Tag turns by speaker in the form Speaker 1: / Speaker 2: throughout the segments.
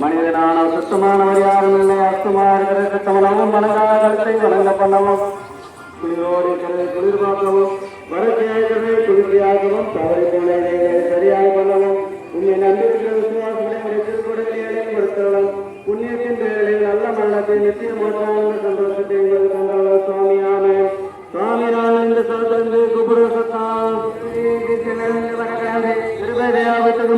Speaker 1: மனிதனான சுத்தமானவர் யாரும் இல்லை. அசுமாறுகிற சுத்தமனவும் மனதாகத்தை வழங்க பண்ணவும் குளிரோடு குளிர் பார்க்கவும் வரக்கையாகவே குளிர்ச்சியாகவும் தவறை போல சரியாக பண்ணவும் உண்மை நம்பியிருக்கிற விசுவாசங்களை திருக்குறளையும் கொடுத்தவளும் புண்ணியத்தின் பேரில் நல்ல மரணத்தை நிச்சயமான சந்தோஷத்தை தந்தவள சுவாமியான சுவாமியான இந்த சோதனை குபுரசத்தால் திருபதியாவத்துக்கு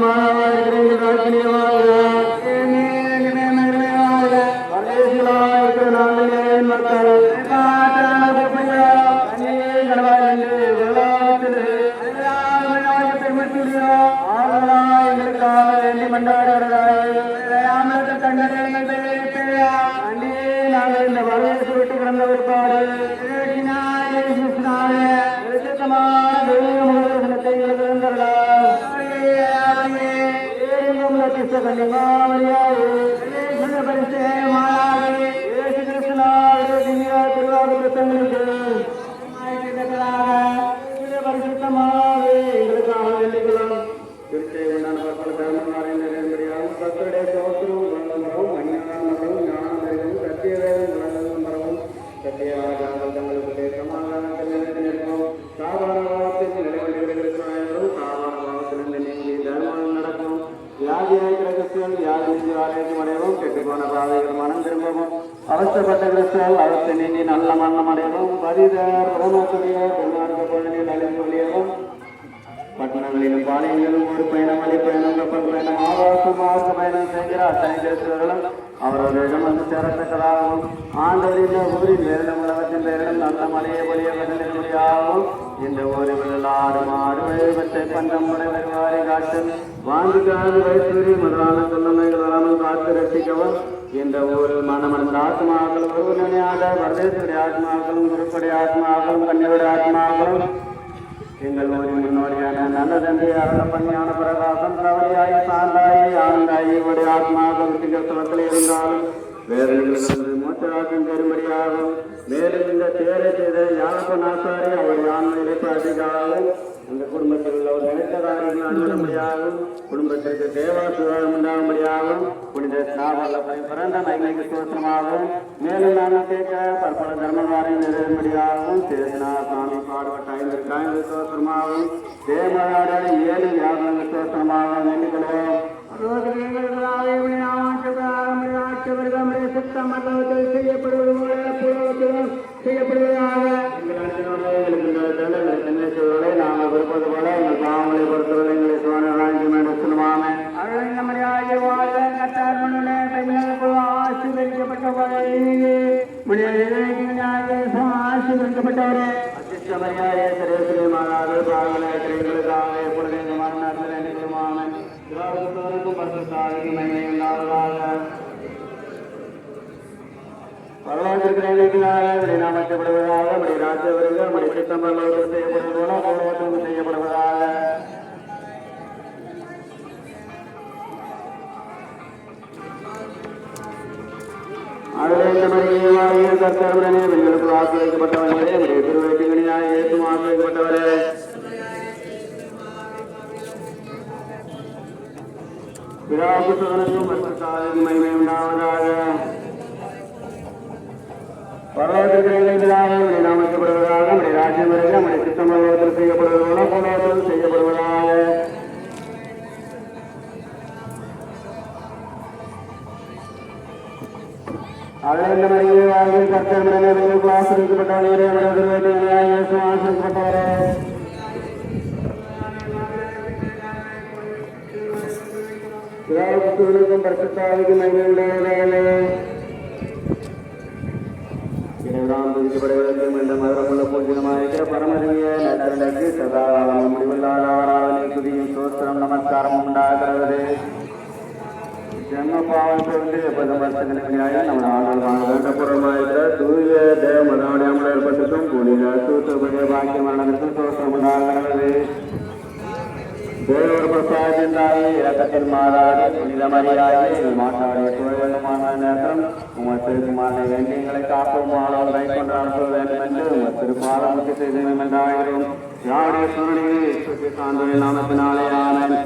Speaker 1: அவசரப்பட்ட கிறிஸ்துவல் அவசர நீங்கி நல்ல மரணம் அடையவும் பதிதர் அழிவும் பட்டணங்களிலும் பாளையங்களிலும் ஒரு பயணம் அலைப்பயணம் கப்பல் பயணம் ஆவாசமாக பயணம் செய்கிற அத்தனை கிறிஸ்துவர்களும் அவரவரிடம் வந்து சேரத்தக்கதாகவும் ஆண்டவரின் ஊரில் வேறும் உலகத்தின் பேரிடம் நல்ல மலையை பொழிய கட்டளையாகவும் இந்த ஊரில் எல்லாரும் ஆறு வயதை பஞ்சம் முறை வருவாரை காட்டும் வாங்கிக்காது வைத்தூரி முதலான சொல்லுமைகள் வராமல் காத்து ரசிக்கவும் இந்த ஊரில் மனமடைந்த ஆத்மாக்களும் ஒருவனையாக வரதேசருடைய ஆத்மாக்களும் குருப்படைய ஆத்மாக்களும் கன்னியுடைய ஆத்மாக்களும் எங்கள் ஊரின் முன்னோடியான நல்ல தந்தை அருள பண்ணியான பிரகாசம் பிரவரியாய் சாந்தாயி ஆனந்தாயி உடைய ஆத்மாக்கள் சிங்கத்துவத்தில் இருந்தாலும் வேதனைகளிலிருந்து மூச்சராக்கம் பெறும்படியாகும். மேலும் இந்த தேரை செய்த யானப்ப நாசாரி அவருடைய ஆன்மையிலே பாதிக்காகவும் இந்த குடும்பத்தில் உள்ள ஒரு நினைத்த காரியங்கள் அனுமதியாகும். குடும்பத்திற்கு தேவாசுவாதம் உண்டாகும்படியாகும். புனித நாவல்ல பிறந்த நைமைக்கு சோற்றமாகவும் மேலும் நாங்கள் கேட்க பற்பல தர்மகாரம் நிறைவேறும்படியாகவும் சேசனா சுவாமி பாடுபட்ட 5 சோற்றமாகவும் தேமராட 7 வியாபாரங்கள் சோற்றமாகவும் வேண்டிக்கொள்வோம். செய்யப்படுவது செய்யப்படுவதாக நாங்கள் விருப்பது போல எங்கள் பாவங்களை பொறுத்தவரை எங்களை சுவாமியான ஆசீர்வதிக்கப்பட்டவரே அசிஷ்டமரியாதை சரேஸ்வரியமானாது பாகங்களுக்காக எப்பொழுது மரணமான பரிசுத்தாவிற்கு மகிமை உண்டாவதாக. பரவாயில்லை நாமப்படுவதாக நம்முடைய ராஜ்ய வருக நம்முடைய சித்தம் செய்யப்படுவதோட போராட்டம் செய்யப்படுவதாக. அதில் கர்த்தருடனே பெண்களுக்கு ஆசிரியப்பட்டவர்களே நம்முடைய திருவேட்டிகளாக ஏற்றும் ஆசிரியப்பட்டவரே பிதாவுக்கு சோதனைக்கும் பரிசுத்தாவிற்கு மகிமை உண்டாவதாக. பரலோகத்திற்காக நாமப்படுவதாக நம்முடைய ராஜ்யம் வருக நம்முடைய சித்தம் செய்யப்படுவதோட போராட்டம் செய்யப்படுவதாக. அதில் கர்த்தருடனே பெண்களுக்கு ஆசிரியப்பட்டவர்களே நம்முடைய திருவேட்டிகளாக ஏற்றும் ஆசிரியப்பட்டவரே பிதாவுக்கும் பரிசுத்தாவிற்கு மகிமை உண்டாவதாக. இந்த மதுரமுள்ள பூஜனமாயிருக்கிற பரமதிய நலனுக்கு சதாகாலம் முடிவில்லாத ஆராதனை துதியும் சோத்திரம் நமஸ்காரம் உண்டாகிறது. ஜென்ம பாவத்திலிருந்து எப்போதும் வருஷங்களுக்கு நம்ம ஆண்டவராக வேண்டபூர்வமாயிருக்கிற தூய தேவ மதனுடைய ஏற்பட்டுக்கும் கூடிய சூத்திரபடிய பாக்கிய மரணத்திற்கும் சோத்திரம் உண்டாகிறது. தேவர் பிரசாதின் தாயே இறக்கத்தில் மாறாது புனித மரியாதை மாற்றாடைய சூழலுமான நேரம் உமது திருக்குமான வேண்டியங்களை காப்போம் ஆளோரை கொண்டு அனுப்ப வேண்டும் என்று உமது திருப்பாலமுக்கு செய்து என்றாகிறோம். யாருடைய சூழ்நிலையை சார்ந்த நாமத்தினாலே ஆனன்